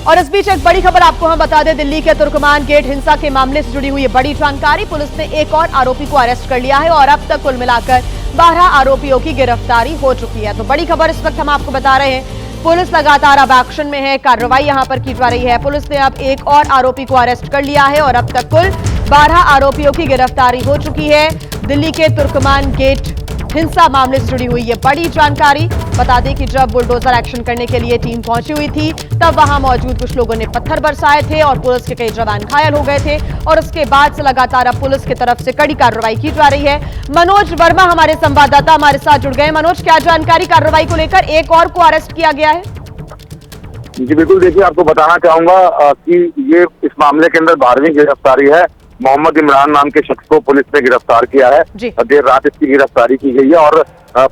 और इस बीच एक बड़ी खबर आपको हम बता दें, दिल्ली के तुर्कमान गेट हिंसा के मामले से जुड़ी हुई है बड़ी जानकारी। पुलिस ने एक और आरोपी को अरेस्ट कर लिया है और अब तक कुल मिलाकर 12 आरोपियों की गिरफ्तारी हो चुकी है। तो बड़ी खबर इस वक्त हम आपको बता रहे हैं, पुलिस लगातार अब एक्शन में है, कार्रवाई यहां पर की जा रही है। पुलिस ने अब एक और आरोपी को अरेस्ट कर लिया है और अब तक कुल 12 आरोपियों की गिरफ्तारी हो चुकी है। दिल्ली के तुर्कमान गेट हिंसा मामले से जुड़ी हुई ये बड़ी जानकारी। बता दें कि जब बुलडोजर एक्शन करने के लिए टीम पहुंची हुई थी, तब वहां मौजूद कुछ लोगों ने पत्थर बरसाए थे और पुलिस के कई जवान घायल हो गए थे और उसके बाद से लगातार अब पुलिस की तरफ से कड़ी कार्रवाई की जा रही है। मनोज वर्मा हमारे संवाददाता हमारे साथ जुड़ गए। मनोज, क्या जानकारी कार्रवाई को लेकर? एक और को अरेस्ट किया गया है। जी बिल्कुल, देखिए आपको बताना चाहूंगा कि ये इस मामले के अंदर 12वीं गिरफ्तारी है। मोहम्मद इमरान नाम के शख्स को पुलिस ने गिरफ्तार किया है। देर रात इसकी गिरफ्तारी की गई है और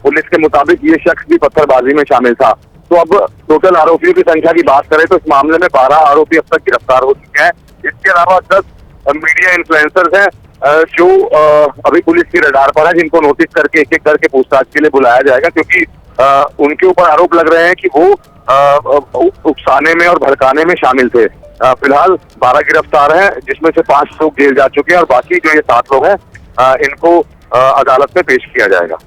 पुलिस के मुताबिक ये शख्स भी पत्थरबाजी में शामिल था। तो अब टोटल आरोपियों की संख्या की बात करें तो इस मामले में 12 आरोपी अब तक गिरफ्तार हो चुके हैं। इसके अलावा 10 मीडिया इन्फ्लुएंसर्स हैं जो अभी पुलिस की रडार पर है, जिनको नोटिस करके एक एक करके पूछताछ के लिए बुलाया जाएगा, क्योंकि उनके ऊपर आरोप लग रहे हैं कि वो उकसाने में और भड़काने में शामिल थे। फिलहाल 12 गिरफ्तार हैं, जिसमें से 5 लोग जेल जा चुके हैं और बाकी जो ये 7 लोग हैं इनको अदालत में पेश किया जाएगा।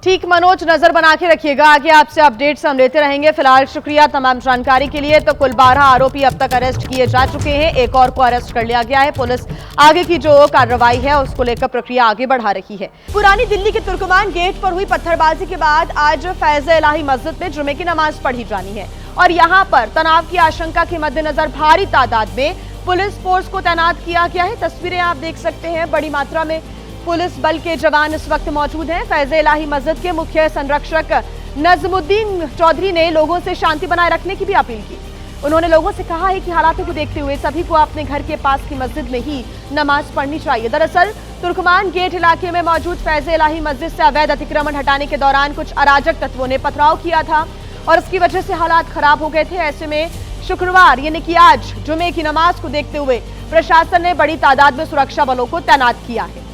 ठीक मनोज, नजर बना के रखिएगा, आगे आपसे अपडेट्स हम लेते रहेंगे। फिलहाल शुक्रिया तमाम जानकारी के लिए। तो कुल 12 आरोपी अब तक अरेस्ट किए जा चुके हैं, एक और को अरेस्ट कर लिया गया है। पुलिस आगे की जो कार्रवाई है उसको लेकर प्रक्रिया आगे बढ़ा रही है। पुरानी दिल्ली के तुर्कमान गेट पर हुई पत्थरबाजी के बाद आज फैज़-ए-इलाही मस्जिद में जुमे की नमाज पढ़ी जानी है और यहाँ पर तनाव की आशंका के मद्देनजर भारी तादाद में पुलिस फोर्स को तैनात किया गया है। तस्वीरें आप देख सकते हैं, बड़ी मात्रा में पुलिस बल के जवान इस वक्त मौजूद हैं। फैज़-ए-इलाही मस्जिद के मुख्य संरक्षक नजमुद्दीन चौधरी ने लोगों से शांति बनाए रखने की भी अपील की। उन्होंने लोगों से कहा है कि हालातों को देखते हुए सभी को अपने घर के पास की मस्जिद में ही नमाज पढ़नी चाहिए। दरअसल तुर्कमान गेट इलाके में मौजूद फैज़-ए-इलाही मस्जिद से अवैध अतिक्रमण हटाने के दौरान कुछ अराजक तत्वों ने पथराव किया था और इसकी वजह से हालात खराब हो गए थे। ऐसे में शुक्रवार यानी कि आज जुमे की नमाज को देखते हुए प्रशासन ने बड़ी तादाद में सुरक्षा बलों को तैनात किया है।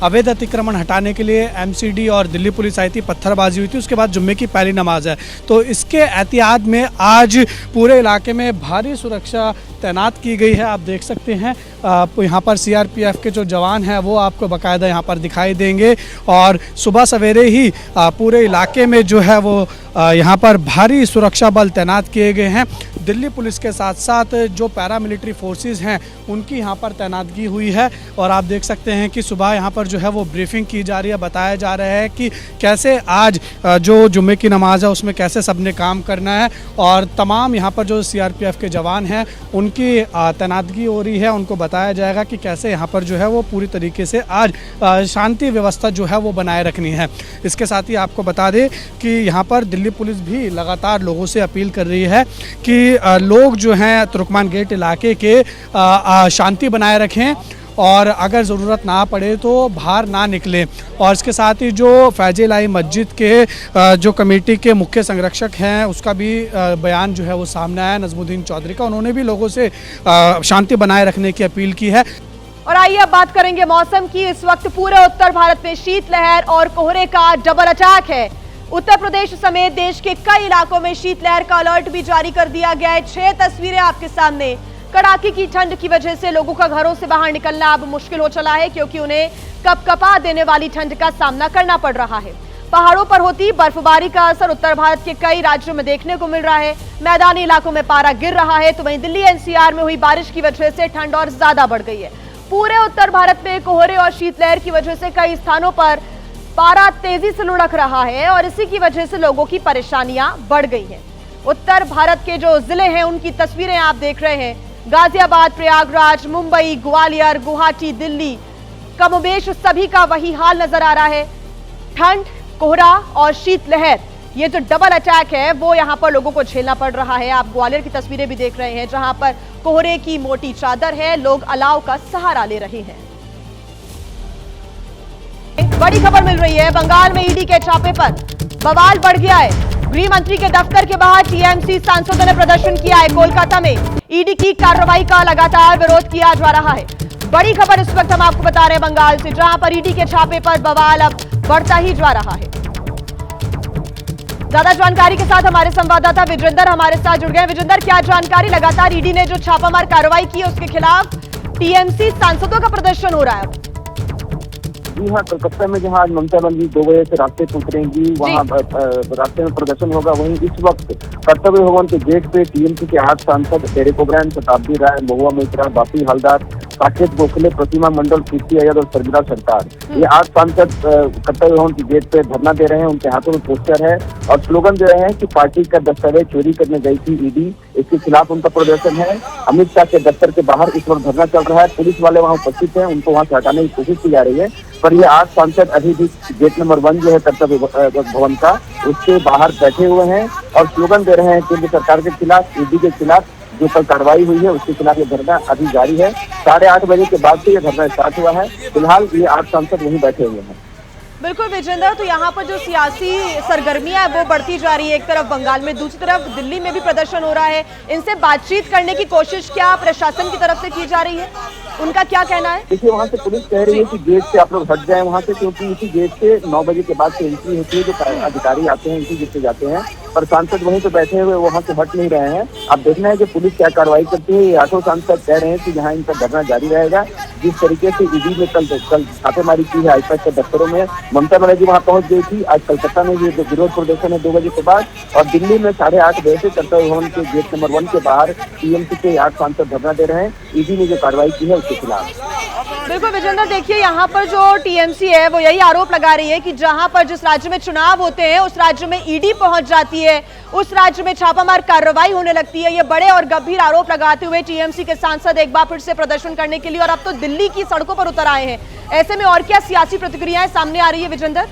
अवैध अतिक्रमण हटाने के लिए एमसीडी और दिल्ली पुलिस आई थी, पत्थरबाजी हुई थी, उसके बाद जुम्मे की पहली नमाज है। तो इसके एहतियात में आज पूरे इलाके में भारी सुरक्षा तैनात की गई है। आप देख सकते हैं यहाँ पर सीआरपीएफ के जो जवान हैं वो आपको बाकायदा यहाँ पर दिखाई देंगे और सुबह सवेरे ही पूरे इलाके में जो है वो यहाँ पर भारी सुरक्षा बल तैनात किए गए हैं। दिल्ली पुलिस के साथ साथ जो पैरामिलिट्री फोर्सेस हैं उनकी यहाँ पर तैनातगी हुई है और आप देख सकते हैं कि सुबह यहाँ पर जो है वो ब्रीफिंग की जा रही है। बताया जा रहा है कि कैसे आज जो जुम्मे की नमाज है उसमें कैसे सबने काम करना है और तमाम यहाँ पर जो सीआरपीएफ के जवान हैं उनकी तैनातगी हो रही है। उनको बताया जाएगा कि कैसे यहाँ पर जो है वो पूरी तरीके से आज शांति व्यवस्था जो है वो बनाए रखनी है। इसके साथ ही आपको बता दें कि यहाँ पर दिल्ली पुलिस भी लगातार लोगों से अपील कर रही है कि लोग जो हैं तुर्कमान गेट इलाके के शांति बनाए रखें और अगर ज़रूरत ना पड़े तो बाहर ना निकलें। और इसके साथ ही जो फैज़-ए-इलाही मस्जिद के जो कमेटी के मुख्य संरक्षक हैं उसका भी बयान जो है वो सामने आया, नजमुद्दीन चौधरी का। उन्होंने भी लोगों से शांति बनाए रखने की अपील की है। और आइए अब बात करेंगे मौसम की। इस वक्त पूरे उत्तर भारत में शीतलहर और कोहरे का डबल अटैक है। उत्तर प्रदेश समेत देश के कई इलाकों में शीतलहर का अलर्ट भी जारी कर दिया गया है। 6 तस्वीरें आपके सामने। कड़ाके की ठंड की वजह से लोगों का घरों से बाहर निकलना अब मुश्किल हो चला है, क्योंकि उन्हें कपकपा देने वाली ठंड का सामना करना पड़ रहा है। पहाड़ों पर होती बर्फबारी का असर उत्तर भारत के कई राज्यों में देखने को मिल रहा है। मैदानी इलाकों में पारा गिर रहा है, तो वहीं दिल्ली एनसीआर में हुई बारिश की वजह से ठंड और ज्यादा बढ़ गई है। पूरे उत्तर भारत में कोहरे और शीतलहर की वजह से कई स्थानों पर पारा तेजी से लुढ़क रहा है और इसी की वजह से लोगों की परेशानियां बढ़ गई हैं। उत्तर भारत के जो जिले हैं उनकी तस्वीरें आप देख रहे हैं। गाजियाबाद, प्रयागराज, मुंबई, ग्वालियर, गुवाहाटी, दिल्ली, कमोबेश सभी का वही हाल नजर आ रहा है। ठंड, कोहरा और शीतलहर, ये जो डबल अटैक है वो यहाँ पर लोगों को झेलना पड़ रहा है। आप ग्वालियर की तस्वीरें भी देख रहे हैं, जहां पर कोहरे की मोटी चादर है, लोग अलाव का सहारा ले रहे हैं। बड़ी खबर मिल रही है, बंगाल में ईडी के छापे पर बवाल बढ़ गया है। गृह मंत्री के दफ्तर के बाहर टीएमसी सांसदों ने प्रदर्शन किया है। कोलकाता में ईडी की कार्रवाई का लगातार विरोध किया जा रहा है। बड़ी खबर इस वक्त हम आपको बता रहे हैं बंगाल से, जहां पर ईडी के छापे पर बवाल अब बढ़ता ही जा रहा है। ज्यादा जानकारी के साथ हमारे संवाददाता विजेंदर हमारे साथ जुड़ गए। विजेंदर, क्या जानकारी? लगातार ईडी ने जो छापामार कार्रवाई की है उसके खिलाफ टीएमसी सांसदों का प्रदर्शन हो रहा है। जी हाँ, कलकत्ता में जहाँ आज ममता बनर्जी 2 बजे से रास्ते पे उतरेंगी, वहाँ रास्ते में प्रदर्शन होगा। वहीं इस वक्त कर्तव्य भवन के गेट पे टीएमसी के 8 सांसद डेरेक ओब्रायन, शताब्दी राय, महुआ मोइत्रा, बापी हलदार, साकेत गोखले, प्रतिमा मंडल, कीर्ति अय्यर और शर्मिला सरकार, ये 8 सांसद कर्तव्य भवन के गेट पे धरना दे रहे हैं। उनके हाथों में पोस्टर है और स्लोगन दे रहे हैं कि पार्टी का दस्तावेज चोरी करने गई थी ईडी, इसके खिलाफ उनका प्रदर्शन है। अमित शाह के दफ्तर के बाहर इस वक्त धरना चल रहा है। पुलिस वाले वहाँ उपस्थित हैं, उनको वहाँ से हटाने की कोशिश की जा रही है, पर ये 8 सांसद अभी भी गेट नंबर 1 जो है कर्तव्य भवन का, उसके बाहर बैठे हुए हैं और स्लोगन दे रहे हैं केंद्र सरकार के खिलाफ, ईडी के खिलाफ। जो कल कार्रवाई हुई है उसके खिलाफ ये धरना अभी जारी है। 8:30 बजे के बाद से ये धरना स्टार्ट हुआ है। फिलहाल ये 8 सांसद वहीं बैठे हुए हैं। बिल्कुल विजेंदर, तो यहाँ पर जो सियासी सरगर्मियां है वो बढ़ती जा रही है। एक तरफ बंगाल में, दूसरी तरफ दिल्ली में भी प्रदर्शन हो रहा है। इनसे बातचीत करने की कोशिश क्या प्रशासन की तरफ से की जा रही है? उनका क्या कहना है? देखिए, वहाँ से पुलिस कह रही है कि गेट से आप लोग हट जाएं वहाँ से, क्योंकि इसी गेट से 9 बजे के बाद से एंट्री होती है। जो अधिकारी आते हैं इसी गेट से जाते हैं, पर सांसद वहीं पे बैठे हुए वहाँ से हट नहीं रहे हैं। अब देखना है कि पुलिस क्या कार्रवाई करती है। ये 8 सांसद कह रहे हैं कि यहाँ इनका धरना जारी रहेगा। जिस तरीके से ईडी ने कल छापेमारी की है आईपैक के दफ्तरों में, ममता बनर्जी वहाँ पहुँच गई थी। आज कलकत्ता में ये विरोध प्रदर्शन है 2 बजे के बाद, और दिल्ली में 8:30 बजे से कर्तव्य भवन के गेट नंबर 1 के बाहर टीएमसी के 8 सांसद धरना दे रहे हैं ईडी ने जो कार्रवाई की है उसके खिलाफ। बिल्कुल विजेंदर, देखिए यहाँ पर जो टीएमसी है वो यही आरोप लगा रही है कि जहां पर जिस राज्य में चुनाव होते हैं उस राज्य में ईडी पहुंच जाती है, उस राज्य में छापामार कार्रवाई होने लगती है। ये बड़े और गंभीर आरोप लगाते हुए टीएमसी के सांसद एक बार फिर से प्रदर्शन करने के लिए और अब तो दिल्ली की सड़कों पर उतर आए हैं। ऐसे में और क्या सियासी प्रतिक्रियाएं सामने आ रही है विजेंदर?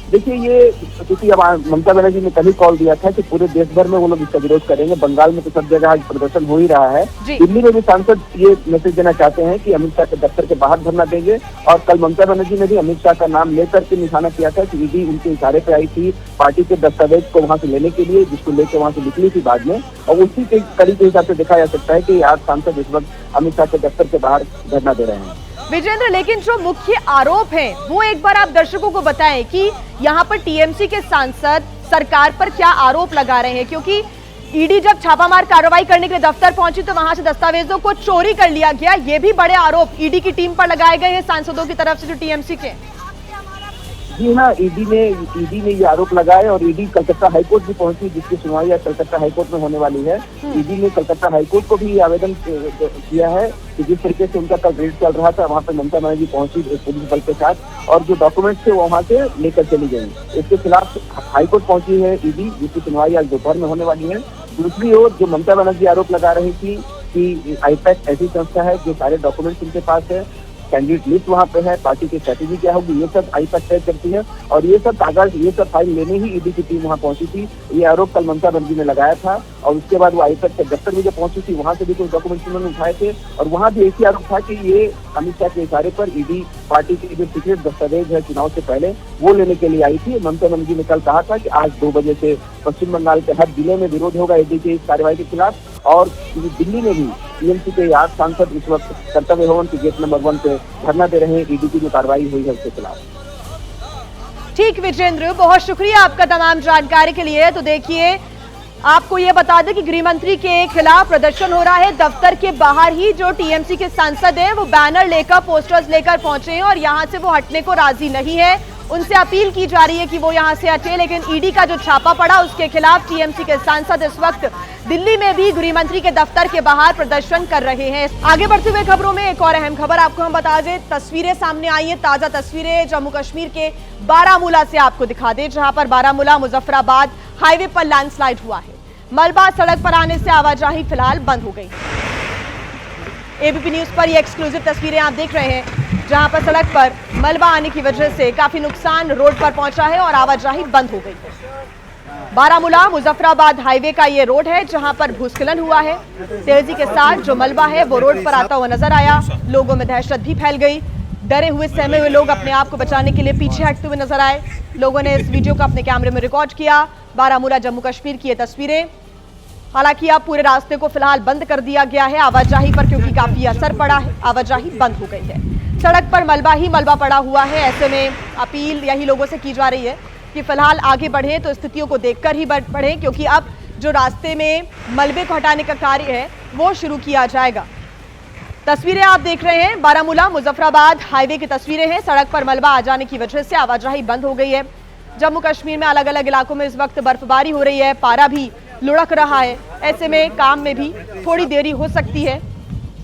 देखिए, ये क्योंकि अब ममता बनर्जी ने कल ही कॉल दिया था कि पूरे देश भर में वो लोग इसका विरोध करेंगे। बंगाल में तो सब जगह आज प्रदर्शन हो ही रहा है। दिल्ली में भी सांसद ये मैसेज देना चाहते हैं कि अमित शाह के दफ्तर के बाहर धरना देंगे। और कल ममता बनर्जी ने भी अमित शाह का नाम लेकर के निशाना किया था कि ईडी उनके इशारे पे आई थी पार्टी के दस्तावेज को वहाँ से लेने के लिए, जिसको लेकर वहाँ से निकली थी बाद में। और उसी के कड़ी के हिसाब से देखा जा सकता है कि 8 सांसद इस वक्त अमित शाह के दफ्तर के बाहर धरना दे रहे हैं। विजेंद्र, लेकिन जो मुख्य आरोप है वो एक बार आप दर्शकों को बताएं कि यहाँ पर टीएमसी के सांसद सरकार पर क्या आरोप लगा रहे हैं, क्योंकि ईडी जब छापामार कार्रवाई करने के लिए दफ्तर पहुंची तो वहां से दस्तावेजों को चोरी कर लिया गया। ये भी बड़े आरोप ईडी की टीम पर लगाए गए हैं सांसदों की तरफ से जो टीएमसी के। जी हाँ, ईडी ने ये आरोप लगाए और ईडी कलकत्ता हाईकोर्ट भी पहुंची, जिसकी सुनवाई आज कलकत्ता हाईकोर्ट में होने वाली है। ईडी ने कलकत्ता हाईकोर्ट को भी आवेदन किया है कि जिस तरीके से उनका कल रेड चल रहा था, वहाँ पर ममता बनर्जी पहुंची पुलिस बल के साथ और जो डॉक्यूमेंट्स थे वो वहाँ से लेकर चली गई। इसके खिलाफ हाईकोर्ट पहुंची है ईडी, जिसकी सुनवाई आज दोपहर में होने वाली है। दूसरी ओर जो ममता बनर्जी आरोप लगा रही थी कि आईपैक ऐसी संस्था है जो सारे डॉक्यूमेंट्स उनके पास है, कैंडिडेट लिस्ट वहाँ पे है, पार्टी की स्ट्रेटेजी क्या होगी, ये सब आईपैक तय करती है। और ये सब कागज, ये सब फाइल लेने ही ईडी की टीम वहाँ पहुंची थी। ये आरोप कल ममता बनर्जी ने लगाया था। और उसके बाद वो आईपैक के दफ्तर में जब पहुंची थी वहाँ से भी कुछ डॉक्यूमेंट्स उन्होंने उठाए थे और वहाँ भी एक ही आरोप था कि ये अमित शाह के इशारे पर ईडी पार्टी के जो सीक्रेट दस्तावेज है चुनाव से पहले वो लेने के लिए आई थी। ममता बनर्जी ने कल कहा था कि आज 2 बजे से पश्चिम बंगाल के हर जिले में विरोध होगा ईडी की इस कार्रवाई के खिलाफ। और दिल्ली में भी टीएमसी के 8 सांसद इस वक्त कर्तव्य भवन के गेट नंबर 1 पे धरना दे रहे हैं ईडी की जो कार्रवाई हुई है उसके खिलाफ। ठीक विजेंद्र, बहुत शुक्रिया आपका तमाम जानकारी के लिए। तो देखिए, आपको ये बता दें कि गृह मंत्री के खिलाफ प्रदर्शन हो रहा है। दफ्तर के बाहर ही जो टीएमसी के सांसद हैं वो बैनर लेकर, पोस्टर्स लेकर पहुंचे हैं और यहां से वो हटने को राजी नहीं है। उनसे अपील की जा रही है कि वो यहां से हटे, लेकिन ईडी का जो छापा पड़ा उसके खिलाफ टीएमसी के सांसद इस वक्त दिल्ली में भी गृह मंत्री के दफ्तर के बाहर प्रदर्शन कर रहे हैं। आगे बढ़ते हुए खबरों में एक और अहम खबर आपको हम बता दें। तस्वीरें सामने आई हैं, ताजा तस्वीरें जम्मू कश्मीर के बारामूला से आपको दिखा दें, जहां पर बारामूला मुजफ्फराबाद हाईवे पर लैंडस्लाइड हुआ है। मलबा सड़क पर आने से आवाजाही फिलहाल बंद हो गई। एबीपी न्यूज पर ये एक्सक्लूसिव तस्वीरें आप देख रहे हैं, जहां पर सड़क पर मलबा आने की वजह से काफी नुकसान रोड पर पहुंचा है और आवाजाही बंद हो गई है। बारामूला मुजफ्फराबाद हाईवे का ये रोड है जहां पर भूस्खलन हुआ है। तेजी के साथ जो मलबा है वो रोड पर आता हुआ नजर आया। लोगों में दहशत भी फैल गई। डरे हुए, सहमे हुए लोग अपने आप को बचाने के लिए पीछे हटते हुए नजर आए। लोगों ने इस वीडियो को अपने कैमरे में रिकॉर्ड किया। बारामूला जम्मू कश्मीर की ये तस्वीरें। हालांकि अब पूरे रास्ते को फिलहाल बंद कर दिया गया है आवाजाही पर, क्योंकि काफी असर पड़ा है, आवाजाही बंद हो गई है। सड़क पर मलबा ही मलबा पड़ा हुआ है। ऐसे में अपील यही लोगों से की जा रही है कि फिलहाल आगे बढ़े तो स्थितियों को देखकर ही बढ़े, क्योंकि अब जो रास्ते में मलबे को हटाने का कार्य है वो शुरू किया जाएगा। तस्वीरें आप देख रहे हैं, बारामूला मुजफ्फराबाद हाईवे की तस्वीरें हैं। सड़क पर मलबा आ जाने की वजह से आवाजाही बंद हो गई है। जम्मू कश्मीर में अलग अलग इलाकों में इस वक्त बर्फबारी हो रही है, पारा भी लुढ़क रहा है। ऐसे में काम में भी थोड़ी देरी हो सकती है।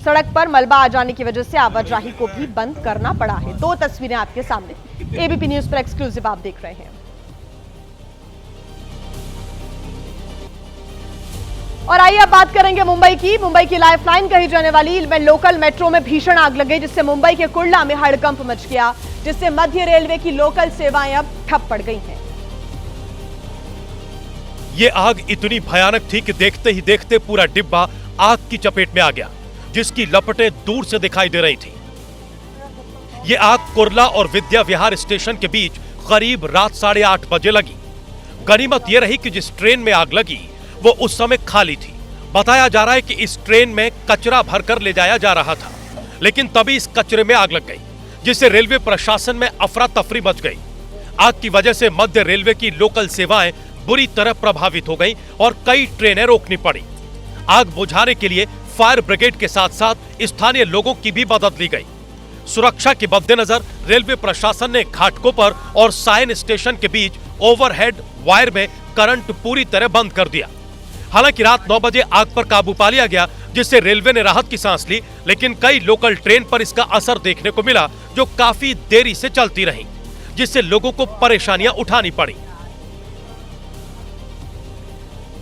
सड़क पर मलबा आ जाने की वजह से आवाजाही को भी बंद करना पड़ा है। दो तस्वीरें आपके सामने एबीपी न्यूज पर एक्सक्लूसिव आप देख रहे हैं। और आइए अब बात करेंगे मुंबई की लाइफलाइन कही जाने वाली लोकल मेट्रो में भीषण आग लग गई, जिससे मुंबई के कुर्ला में हड़कंप मच गया, जिससे मध्य रेलवे की लोकल सेवाएं अब ठप पड़ गई हैं। ये आग इतनी भयानक थी कि देखते ही देखते पूरा डिब्बा आग की चपेट में आ गया, जिसकी लपटें दूर से दिखाई दे रही थी। ये आग कुर्ला और विद्या विहार स्टेशन के बीच करीब रात 8:30 बजे लगी। गनीमत यह रही कि जिस ट्रेन में आग लगी वो उस समय खाली थी। बताया जा रहा है कि इस ट्रेन में कचरा भरकर ले जाया जा रहा था, लेकिन तभी इस कचरे में आग लग गई, जिससे रेलवे प्रशासन में अफरा तफरी मच गई। आग की वजह से मध्य रेलवे की लोकल सेवाएं बुरी तरह प्रभावित हो गईं और कई ट्रेनें रोकनी पड़ी। आग बुझाने के लिए फायर ब्रिगेड के साथ साथ स्थानीय लोगों की भी मदद ली गई। सुरक्षा के मद्देनजर रेलवे प्रशासन ने घाटकों पर और सायन स्टेशन के बीच ओवरहेड वायर में करंट पूरी तरह बंद कर दिया। हालांकि रात 9 बजे आग पर काबू पा लिया गया, जिससे रेलवे ने राहत की सांस ली, लेकिन कई लोकल ट्रेन पर इसका असर देखने को मिला, जो काफी देरी से चलती रहीं, जिससे लोगों को परेशानियां उठानी पड़ी।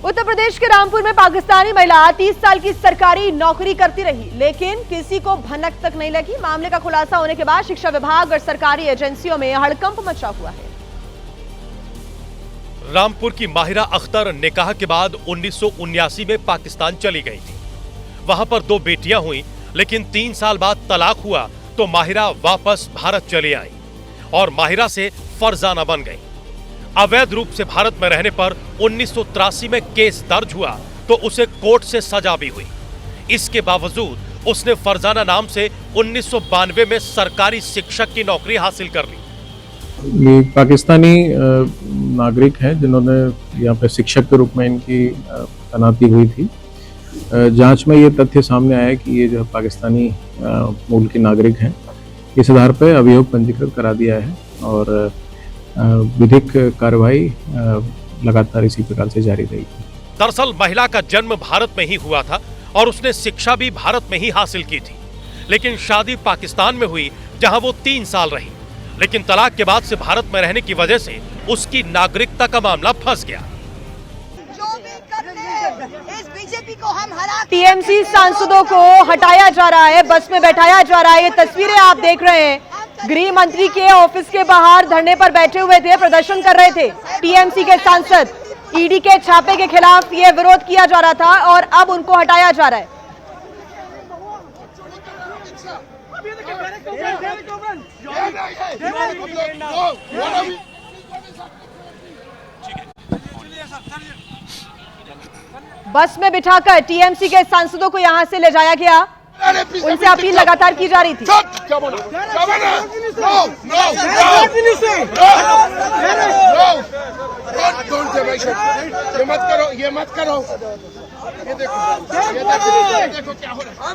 उत्तर प्रदेश के रामपुर में पाकिस्तानी महिला 30 साल की सरकारी नौकरी करती रही, लेकिन किसी को भनक तक नहीं लगी। मामले का खुलासा होने के बाद शिक्षा विभाग और सरकारी एजेंसियों में हड़कंप मचा हुआ है। रामपुर की माहिरा अख्तर निकाह के बाद 1979 में पाकिस्तान चली गई थी। वहां पर 2 बेटियां हुई, लेकिन 3 साल बाद तलाक हुआ तो माहिरा वापस भारत चली आई और माहिरा से फरजाना बन गई। अवैध रूप से भारत में रहने पर 1983 में केस दर्ज हुआ तो उसे कोर्ट से सजा भी हुई। इसके बावजूद उसने फरजाना नाम से 1992 में सरकारी शिक्षक की नौकरी हासिल कर ली। ये पाकिस्तानी नागरिक हैं जिन्होंने यहाँ पे शिक्षक के रूप में इनकी तैनाती हुई थी। जांच में ये तथ्य सामने आया कि ये जो पाकिस्तानी मूल के नागरिक हैं। इस आधार पर अभियोग पंजीकृत करा दिया है और विधिक कार्रवाई लगातार इसी प्रकार से जारी रहेगी। दरअसल महिला का जन्म भारत में ही हुआ था और उसने शिक्षा भी भारत में ही हासिल की थी, लेकिन शादी पाकिस्तान में हुई, जहां वो 3 साल रही। लेकिन तलाक के बाद से भारत में रहने की वजह से उसकी नागरिकता का मामला फंस गया। जो भी कर ले, इस बीजेपी को हम हरा। टीएमसी सांसदों को हटाया जा रहा है, बस में बैठाया जा रहा है। ये तस्वीरें आप देख रहे हैं, गृह मंत्री के ऑफिस के बाहर धरने पर बैठे हुए थे, प्रदर्शन कर रहे थे टीएमसी के सांसद। ईडी के छापे के खिलाफ ये विरोध किया जा रहा था और अब उनको हटाया जा रहा है। बस में बिठाकर टीएमसी के सांसदों को यहां से ले जाया गया। उनसे अपील लगातार की जा रही थी। ये मत करो। ये देखो क्या हो रहा है।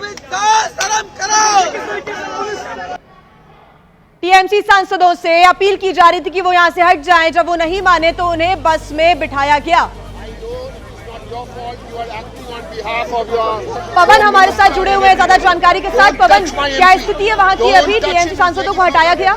टीएमसी सांसदों से अपील की जा रही थी कि वो यहां से हट जाएं। जब वो नहीं माने तो उन्हें बस में बिठाया गया। पवन हमारे साथ जुड़े हुए हैं ज्यादा जानकारी के साथ। पवन, क्या स्थिति है वहां की? अभी टीएमसी सांसदों को हटाया गया।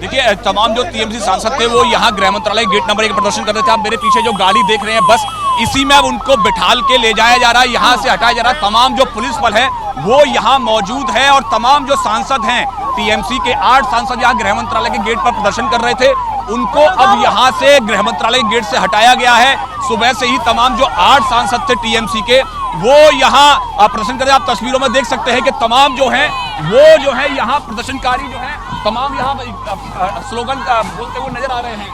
देखिए, तमाम जो टीएमसी सांसद थे वो यहाँ गृह मंत्रालय गेट नंबर 1 प्रदर्शन कर रहे थे। आप मेरे पीछे जो गाड़ी देख रहे हैं, बस इसी में अब उनको बिठाल के ले जाया जा रहा है, यहाँ से हटाया जा रहा है। तमाम जो पुलिस बल है वो यहाँ मौजूद है और तमाम जो सांसद हैं, टीएमसी के 8 सांसद यहाँ गृह मंत्रालय के गेट पर प्रदर्शन कर रहे थे, उनको अब यहाँ से गृह मंत्रालय गेट से हटाया गया है। सुबह से ही तमाम जो 8 सांसद थे टीएमसी के, वो यहाँ प्रदर्शन कर रहे हैं। आप तस्वीरों में देख सकते हैं कि तमाम जो हैं वो जो है यहाँ प्रदर्शनकारी जो है तमाम यहाँ स्लोगन बोलते हुए नजर आ रहे हैं।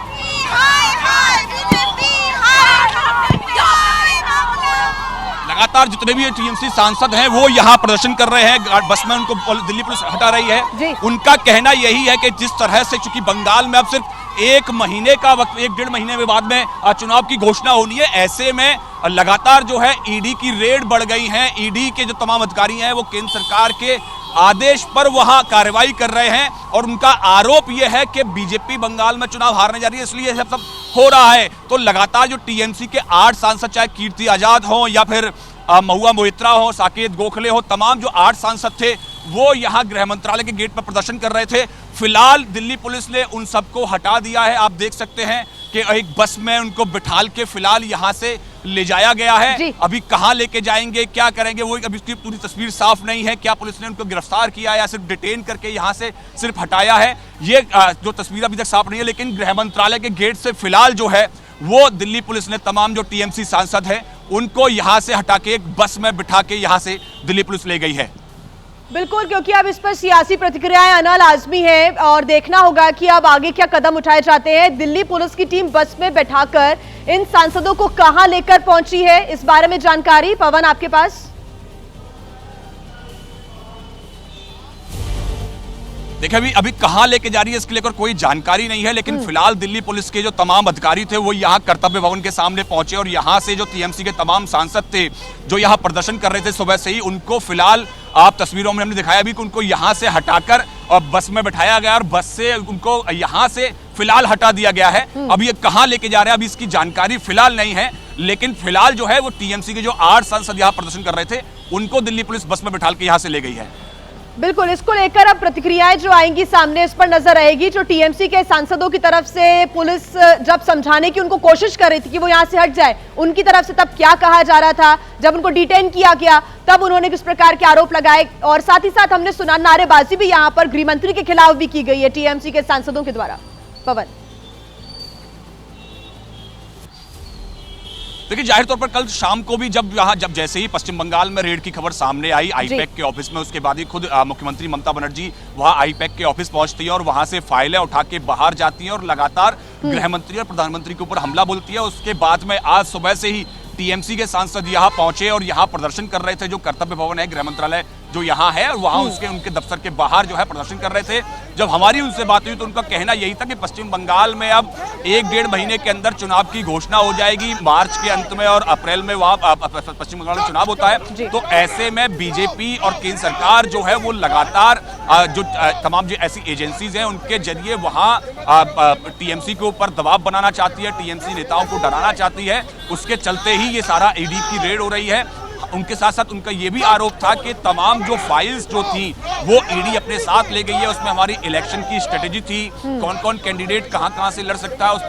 लगातार जितने भी टीएमसी सांसद हैं वो यहाँ प्रदर्शन कर रहे हैं, बस में उनको दिल्ली पुलिस हटा रही है। उनका कहना यही है कि जिस तरह से चूंकि बंगाल में अब सिर्फ 1 महीने का वक्त, 1-1.5 महीने के बाद में चुनाव की घोषणा होनी है, ऐसे में लगातार जो है ईडी की रेड बढ़ गई है। ईडी के जो तमाम अधिकारी हैं वो केंद्र सरकार के आदेश पर वहां कार्रवाई कर रहे हैं और उनका आरोप यह है कि बीजेपी बंगाल में चुनाव हारने जा रही है, इसलिए सब हो रहा है। तो लगातार जो टीएमसी के 8 सांसद, चाहे कीर्ति आजाद हो या फिर महुआ मोइत्रा हो, साकेत गोखले हो, तमाम जो 8 सांसद थे वो यहाँ गृह मंत्रालय के गेट पर प्रदर्शन कर रहे थे। फिलहाल दिल्ली पुलिस ने उन सबको हटा दिया है। आप देख सकते हैं कि एक बस में उनको बिठाल के फिलहाल यहाँ से ले जाया गया है। अभी कहाँ लेके जाएंगे, क्या करेंगे, वो अभी उसकी पूरी तस्वीर साफ नहीं है। क्या पुलिस ने उनको गिरफ्तार किया या सिर्फ डिटेन करके यहाँ से सिर्फ हटाया है, ये जो तस्वीर अभी तक साफ नहीं है। लेकिन गृह मंत्रालय के गेट से फिलहाल जो है वो दिल्ली पुलिस ने तमाम जो टीएमसी सांसद हैं उनको यहाँ से हटा के एक बस में बिठा के यहाँ से दिल्ली पुलिस ले गई है। बिल्कुल, क्योंकि अब इस पर सियासी प्रतिक्रियाएं आना लाजमी है और देखना होगा कि अब आगे क्या कदम उठाए जाते हैं। दिल्ली पुलिस की टीम बस में बैठाकर इन सांसदों को कहां लेकर पहुंची है, इस बारे में जानकारी पवन आपके पास? देखिए अभी कहां लेके जा रही है इसके लेकर कोई जानकारी नहीं है, लेकिन फिलहाल दिल्ली पुलिस के जो तमाम अधिकारी थे वो यहां कर्तव्य भवन के सामने पहुंचे और यहां से जो टीएमसी के तमाम सांसद थे जो यहां प्रदर्शन कर रहे थे सुबह से ही, उनको फिलहाल आप तस्वीरों में हमने दिखाया अभी कि उनको यहां से हटाकर और बस में बैठाया गया और बस से उनको यहां से फिलहाल हटा दिया गया है। अब ये कहां लेके जा रहे हैं अभी इसकी जानकारी फिलहाल नहीं है, लेकिन फिलहाल जो है वो टीएमसी के जो 8 सांसद यहां प्रदर्शन कर रहे थे उनको दिल्ली पुलिस बस में बैठा के यहां से ले गई है। बिल्कुल, इसको लेकर अब प्रतिक्रियाएं जो आएंगी सामने इस पर नजर आएगी। जो टीएमसी के सांसदों की तरफ से पुलिस जब समझाने की उनको कोशिश कर रही थी कि वो यहां से हट जाए, उनकी तरफ से तब क्या कहा जा रहा था, जब उनको डिटेन किया गया तब उन्होंने किस प्रकार के आरोप लगाए, और साथ ही साथ हमने सुना नारेबाजी भी यहां पर गृह मंत्री के खिलाफ भी की गई है टीएमसी के सांसदों के द्वारा। पवन, देखिए जाहिर तौर पर कल शाम को भी जब जैसे ही पश्चिम बंगाल में रेड की खबर सामने आई आईपैक के ऑफिस में, उसके बाद ही खुद मुख्यमंत्री ममता बनर्जी वहां आईपैक के ऑफिस पहुंचती है और वहां से फाइलें उठा के बाहर जाती हैं और लगातार गृह मंत्री और प्रधानमंत्री के ऊपर हमला बोलती है। उसके बाद में आज सुबह से ही टीएमसी के सांसद यहाँ पहुंचे और यहाँ प्रदर्शन कर रहे थे। जो कर्तव्य भवन है गृह मंत्रालय जो यहाँ है और वहाँ उनके दफ्तर के बाहर जो है प्रदर्शन कर रहे थे। जब हमारी उनसे बात हुई तो उनका कहना यही था कि पश्चिम बंगाल में अब 1-1.5 महीने के अंदर चुनाव की घोषणा हो जाएगी। मार्च के अंत में और अप्रैल में वहाँ पश्चिम बंगाल में चुनाव होता है, तो ऐसे में बीजेपी और केंद्र सरकार जो है वो लगातार जो तमाम जो ऐसी एजेंसीज हैं उनके जरिए वहाँ टीएमसी के ऊपर दबाव बनाना चाहती है, टीएमसी नेताओं को डराना चाहती है। उसके चलते ही ये सारा ईडी की रेड हो रही है। उनके साथ साथ उनका ये भी आरोप था कि तमाम जो फाइल्स जो थी वो ईडी अपने साथ ले गई है। उसमें हमारी इलेक्शन की स्ट्रेटेजी थी, कौन कौन कैंडिडेट कहां से लड़ सकता है, उस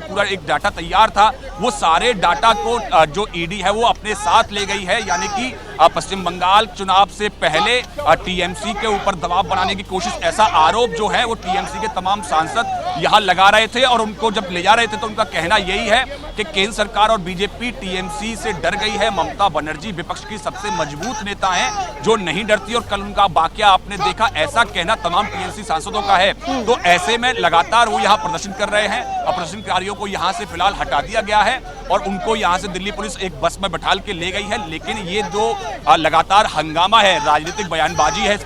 पूरा एक डाटा तैयार था। वो सारे डाटा को जो ईडी है वो अपने साथ ले गई है, यानी कि पश्चिम बंगाल चुनाव से पहले टीएमसी के ऊपर दबाव बनाने की कोशिश, ऐसा आरोप जो है वो टीएमसी के तमाम सांसद यहाँ लगा रहे थे। और उनको जब ले जा रहे थे तो उनका कहना यही है कि केंद्र सरकार और बीजेपी टीएमसी से डर गई है। ममता बनर्जी विपक्ष की सबसे मजबूत नेता हैं जो नहीं डरती, और कल उनका वाकया आपने देखा, ऐसा कहना तमाम टीएमसी सांसदों का है। तो ऐसे में लगातार वो यहाँ प्रदर्शन कर रहे हैं और प्रदर्शनकारियों को यहाँ से फिलहाल हटा दिया गया है और उनको यहाँ से दिल्ली पुलिस एक बस में बैठाल के ले गई है। लेकिन ये जो लगातार हंगामा है, राजनीतिक बयानबाजी है,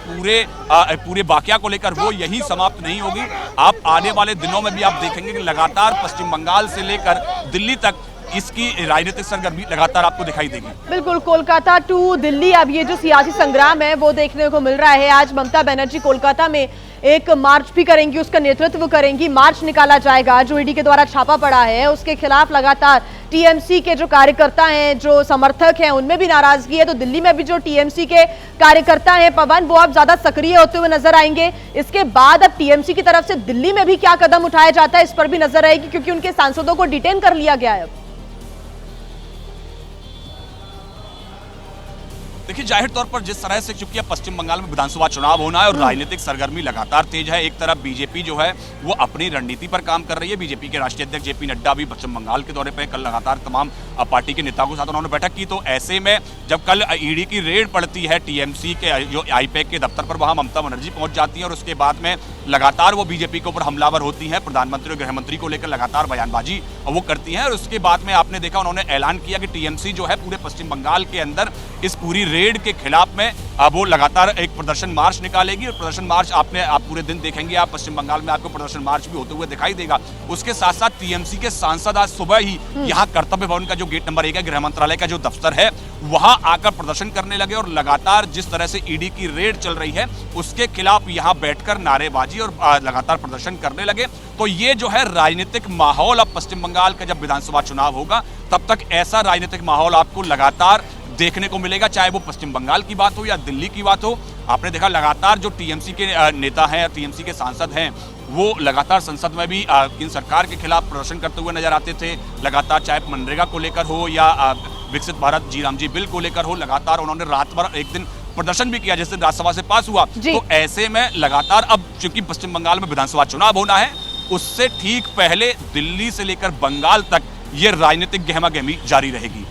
पूरे वाकया को लेकर वो यही समाप्त नहीं होगी। आप आने वाले दिनों में भी आप देखेंगे कि लगातार पश्चिम बंगाल से लेकर दिल्ली तक इसकी राजनीतिक सरगर्मी लगातार आपको दिखाई देगी। बिल्कुल, कोलकाता टू दिल्ली अब ये जो सियासी संग्राम है वो देखने को मिल रहा है। आज ममता बनर्जी कोलकाता में एक मार्च भी करेंगी, उसका नेतृत्व करेंगी। मार्च निकाला जाएगा जो ईडी के द्वारा छापा पड़ा है उसके खिलाफ। लगातार टीएमसी के जो कार्यकर्ता हैं, जो समर्थक हैं, उनमें भी नाराजगी है। तो दिल्ली में भी जो टीएमसी के कार्यकर्ता हैं पवन, वो अब ज्यादा सक्रिय होते हुए नजर आएंगे। इसके बाद अब टीएमसी की तरफ से दिल्ली में भी क्या कदम उठाया जाता है इस पर भी नजर आएगी, क्योंकि उनके सांसदों को डिटेन कर लिया गया है। देखिए जाहिर तौर पर जिस तरह से चूंकि पश्चिम बंगाल में विधानसभा चुनाव होना है और राजनीतिक सरगर्मी लगातार तेज है, एक तरफ बीजेपी जो है वो अपनी रणनीति पर काम कर रही है। बीजेपी के राष्ट्रीय अध्यक्ष जेपी नड्डा भी पश्चिम बंगाल के दौरे पर, कल लगातार तमाम पार्टी के नेताओं के साथ उन्होंने बैठक की। तो ऐसे में जब कल ईडी की रेड पड़ती है टीएमसी के जो आईपैक के दफ्तर पर, वहां ममता बनर्जी पहुंच जाती है और उसके बाद में लगातार वो बीजेपी के ऊपर हमलावर होती हैं, प्रधानमंत्री और गृह मंत्री को लेकर लगातार बयानबाजी वो करती हैं। और उसके बाद में आपने देखा उन्होंने ऐलान किया कि टीएमसी जो है पूरे पश्चिम बंगाल के अंदर इस पूरी रेड के खिलाफ में वो लगातार एक प्रदर्शन मार्च निकालेगी। और प्रदर्शन मार्च आप पूरे दिन देखेंगे, आप पश्चिम बंगाल में आपको प्रदर्शन मार्च भी होते हुए दिखाई देगा। उसके साथ साथ टीएमसी के सांसद आज सुबह ही यहाँ कर्तव्य भवन का जो गेट नंबर 1 है, गृह मंत्रालय का जो दफ्तर है, वहां आकर प्रदर्शन करने लगे और लगातार जिस तरह से ईडी की रेड चल रही है उसके खिलाफ यहाँ बैठकर नारेबाजी और लगातार प्रदर्शन करने लगे। तो ये जो है राजनीतिक माहौल अब पश्चिम बंगाल का जब विधानसभा चुनाव होगा तब तक ऐसा राजनीतिक माहौल आपको लगातार देखने को मिलेगा, चाहे वो पश्चिम बंगाल की बात हो या दिल्ली की बात हो। आपने देखा लगातार जो टीएमसी के नेता हैं, टीएमसी के सांसद हैं, वो लगातार संसद में भी केंद्र सरकार के खिलाफ प्रदर्शन करते हुए नजर आते थे। लगातार चाहे मनरेगा को लेकर हो या विकसित भारत जी राम जी बिल को लेकर हो, लगातार उन्होंने रात भर एक दिन प्रदर्शन भी किया, जिस दिन राज्यसभा से पास हुआ। तो ऐसे में लगातार अब चूंकि पश्चिम बंगाल में विधानसभा चुनाव होना है, उससे ठीक पहले दिल्ली से लेकर बंगाल तक ये राजनीतिक गहमा गहमी जारी रहेगी।